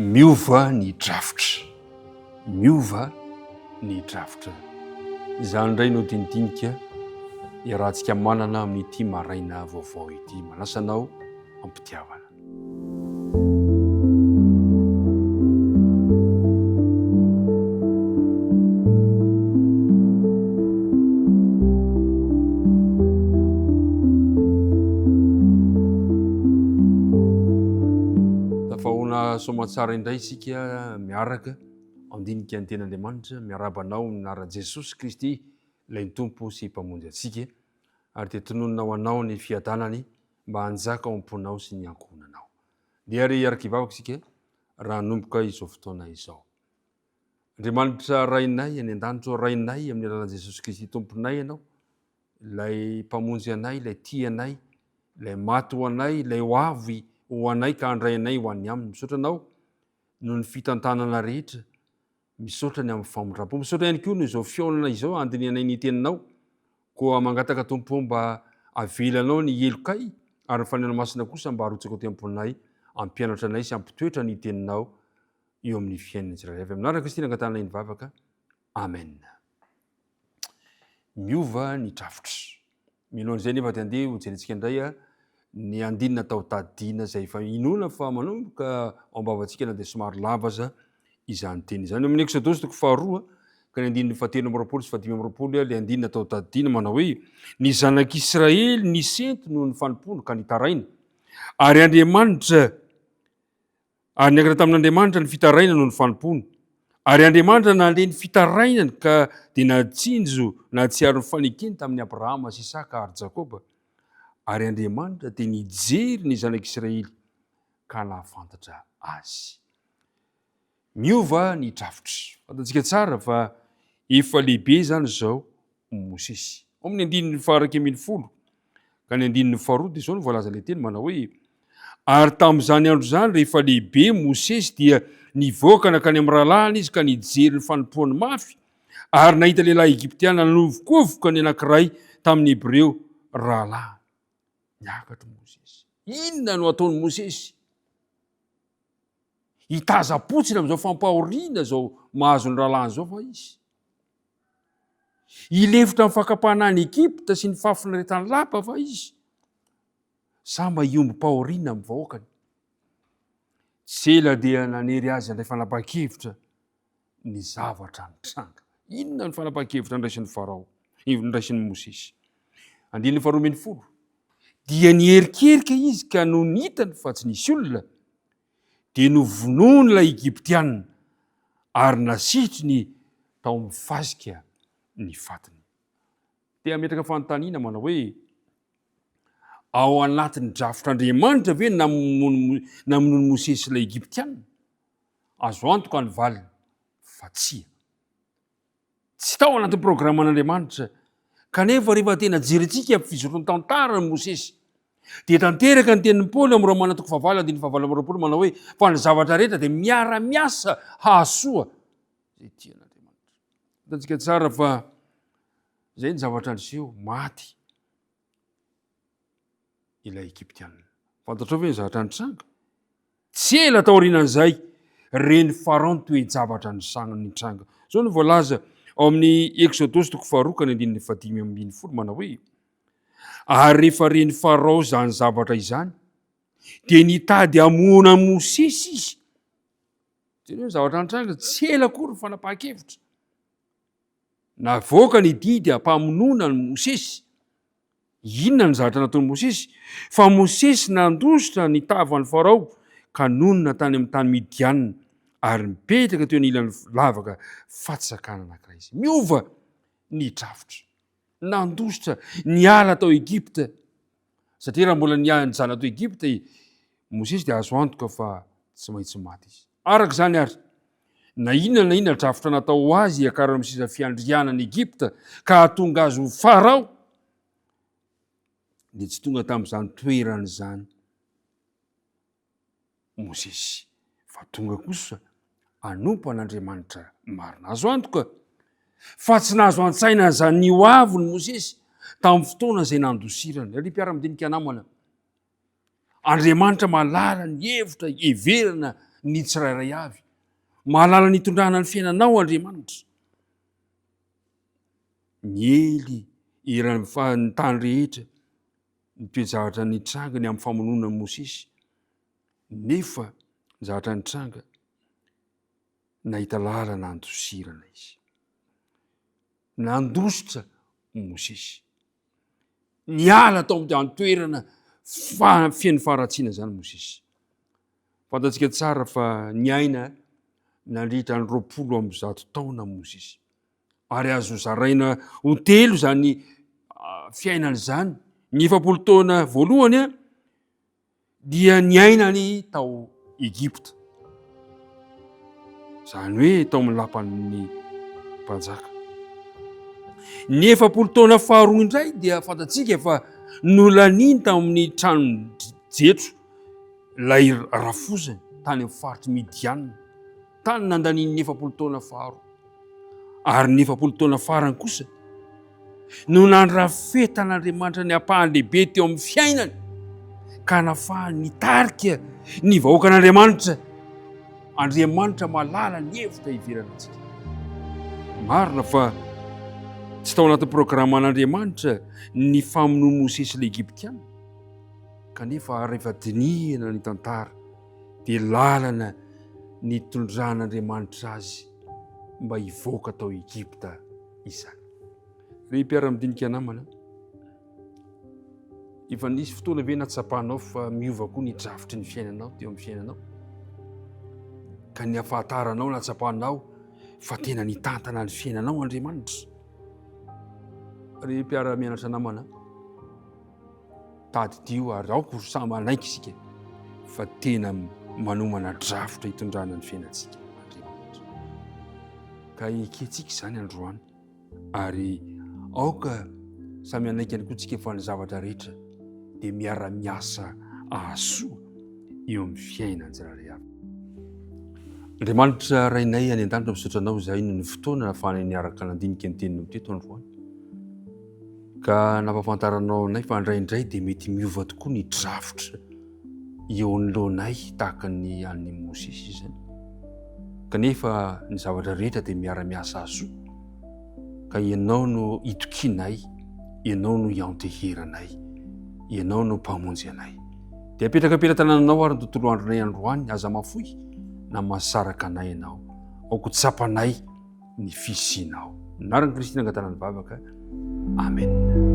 Miova ny drafitra, miova ny drafitra. Izany indray no dinidinika iarahantsika manana amin'ity maraina vaovao ity, manasanao ampitiavana. Tafahoana somatsara indray isika miaraka andinika ny ten'Andriamanitra, miarabanao minaran'i Jesosy Kristy, ilay tompo sy mpamonjy antsika, ary dia tonononao anao ny fiadanany mba hanjaka ao am-ponao sy ny ankohonanao. Dia ary iaraka ivavaka isika raha nomboka izao fotoana izao. Andriamanitra rainay any an-danitra, rainay amin'ny alalan'i Jesosy Kristy tomponay ianao, ilay mpamonjy anay, ilay tia anay, ilay maty ho anay, ilay ho avy ho anay ka handray anay ho an'ny aminy. Misaotra anao noho ny fitantanana rehetra, misaotra ny amin'ny famondram-po, misaotra ihany koa no izao fiaonana izao andinianay ny teninao, koa mangataka tompo mba avelanao ny elokay ary ny fanena masina kosa mba harotsaka ty amponay, ampianatra anay sy ampitoetra ny teninao eo amin'ny fiainana tsirairay avy. Aminaraka Kristy nangatanay ny vavaka. Amen. Miova ny drafitra. Milohan'izay nefa dia andeha ho jerentsika indray ny andinina tao tadiana izay efa inona fa manomboka ao am-bavantsika na dia somary lava aza izany teny izany. Amin'ny Exodosy toko faharoa ka ny andininy fahatelo amby roapolo sy fahadimy amby roapolo ilay andinina tao tadiana manao hoe: ny zanak'Israely nisento noho ny fanompoana ka nitaraina, ary Andriamanitra ary niakatra tamin'Andriamanitra ny fitaraina noho ny fanompoana, ary Andriamanitra nandre ny fitarainany ka dia natsinjo na tsiary ny fanekeny tamin'ny Abrahama sy Isaka ary Jakoba, ary Andriamanitra dia nijery ny zanak'Israely ka nahafantatra azy. Miova ny drafitra. Fantatsika tsara fa efa lehibe zany zao Mosesy. Ao amin'ny andininy faha 110 ka ny andininy faharoa dia izao no voalaza ilay teny manao hoe: ary tamin'izany andro zany rehefa lehibe Mosesy dia nivoaka nakany amin'ny rahalahiny izy ka nijery ny fanompoany mafy, ary nahita lehilahy Egyptiana novokovoka ny anankiray tamin'ny Hebreo rahalahy. Niakatra Mosesy. Inona no ataony Mosesy? Hitaza-potsiny amin'izao fampahoriana zao mahazo ny rahalahiny zao fa izy. Hilefotra amin'ny fakapahana any Egypta sy ny fafinaretany lapa fa izy. Samba hiomby-pahoriana amin'ny vahoakany. Tsela dia nanery azy andray fanapa-kevitra ny zavatra nitranga. Inona ny fanapa-kevitra niraisin'ny Farao, niraisin'ny Mosesy? Andininy faharoa ambin'ny folo. Dia nierikerika izy ka no nitany fa tsy nisy olona, dia novonoiny ilay Egyptiana ary nasitriny tao mifasika ny fatiny. Dia metraka fanontaniana manao hoe: ao anatin'ny drafitr'Andriamanitra ve namonoiny Mosesy ilay Egyptiana? Azo antoka ny valiny fa tsia. Tsy tao anatin'ny programan'Andriamanitra. Kanefa rehefa tena jerentsika amin'ny fizorony tantarany Mosesy, dia tanteraka ny tenin'ny Paoly amin'ny Romana toko fahavalo andininy fahavalo amby roapolo manao hoe: fa ny zavatra rehetra dia miara-miasa hahasoa izay tian'Andriamanitra. Hitantsika tsara fa izay ny zavatra niseho, maty ilay Egyptiana. Fantatrao ve ny zavatra nitranga? Tsy ela taorianan'izay reny Farao ny toe-javatra nitranga. Zao no voalaza ao amin'ny Exodosy toko faharoa ka ny andininy fahadimy ambin'ny folo manao hoe: ary rehefa reny Farao zany zavatra izany, dia nitady hamoana Mosesy izy. Jereo ny zavatra nitranga, tsy ela akory ny fanapa-kevitra. Navoaka ny didy hampamonona ny Mosesy. Inona ny zavatra nataony Mosesy? Fa Mosesy nandositra ny tavan'ny Farao ka nonona tany amin'ny tany Midianina, ary mipetraka teo anilan'ny lavaka fatsakana anankiray izy. Miova ny drafitra. Nandositra niala tao Egypta. Satria raha mbola niala tao Egypta Mosesy dia azo antoka fa tsy maintsy maty izy. Araka izany ary, na inona drafitra natao azy hiakarana amin'ny sisa fiandrianany Egypta ka hahatonga azy ho Farao, dia tsy tonga tamin'izany toerana izany Mosesy, fa tonga kosa hanompo an'Andriamanitra marina. Azo antoka fa tsy nahazo an-tsaina izany ho avy ny Mosesy tamin'ny fotoana izay nandosirany. Ary mpiara-midinika namana, Andriamanitra mahalala ny hevitra heverana ny tsirairay avy mahalala nitondrana ny fiainanao Andriamanitra. Ny ely irany ny tany rehetra ny toejavatra nitranga ny amin'ny famonona ny Mosesy, nefa ny zavatra nitranga nahita lalana andosirana izy, nandositra Mosesy, niala tao amin'ny toerana feno faharatsiana zany Mosesy. Fantatsika tsara fa ny aina nandritra ny 20 taona Mosesy, ary azo zaraina ho telo zany fiainany zany. Ny 70 taona voalohany dia ny ainany tao Egypta, zany hoe tao amin'ny lapan'ny mpanjaka. Ny 70 taona faharoa indray dia fantatsika fa nolaniny tao amin'ny trano jetro lay rafozany tany amin'ny faritry Midianina, tany nandaniny 70 taona faharoa. Ary ny 70 taona farany kosa no nandrafetan'Andriamanitra ny apahany lehibe teo amin'ny fiainany ka nafahany nitarika ny vahoakan'Andriamanitra. Andriamanitra malala ny hevitra iveranantsika. Marina fa tsy tao anaty programan'Andriamanitra ny famonoa Mosesy ilay Egyptiana, kanefa rehefa dinihana ny tantara dia lalana nitondran'Andriamanitra azy mba hivoaka tao Egypta izany. Ry mpiara-midinika namana, efa nisy fotoana ve natsapahanao fa miova koa ny drafitry ny fiainanao teo amin'ny fiainanao, ka ny afahataranao natsapahanao fa tena nitantana ny fiainanao Andriamanitra? Ry mpiara-mianatra namana, tadidio ary aoko samy manaiky isika fa tena manomana drafitra hitondrana ny fiainantsika Andriamanitra. Ka eketsika izany androany, ary aoka samy anaiky ihany koa tsika fa ny zavatra rehetra dia miara-miasa ahasoa eo amin'ny fiainany tsirairay avy. Andriamanitra rainay any an-danitra misaotra anao izahay no ny fotoana nahafahana niaraka nandinika ny teninao teto androany, ka nampahafantaranao anay fa indraindray dia mety miova tokoa ny drafitra eo anoloanay tahaka ny an'ny Mosesy izany, kanefa ny zavatra rehetra dia miara-miasa ahasoa, ka ianao no itokinay, ianao no ianteheranay, ianao no mpamonjy anay. Dia apetraka tanànanao ary ny tontolo andronay androany, aza mafoy na masaraka anay ianao, aoko tsapanay ny fisianao. Naran'i Kristy nangatana ny vavaka. Amen.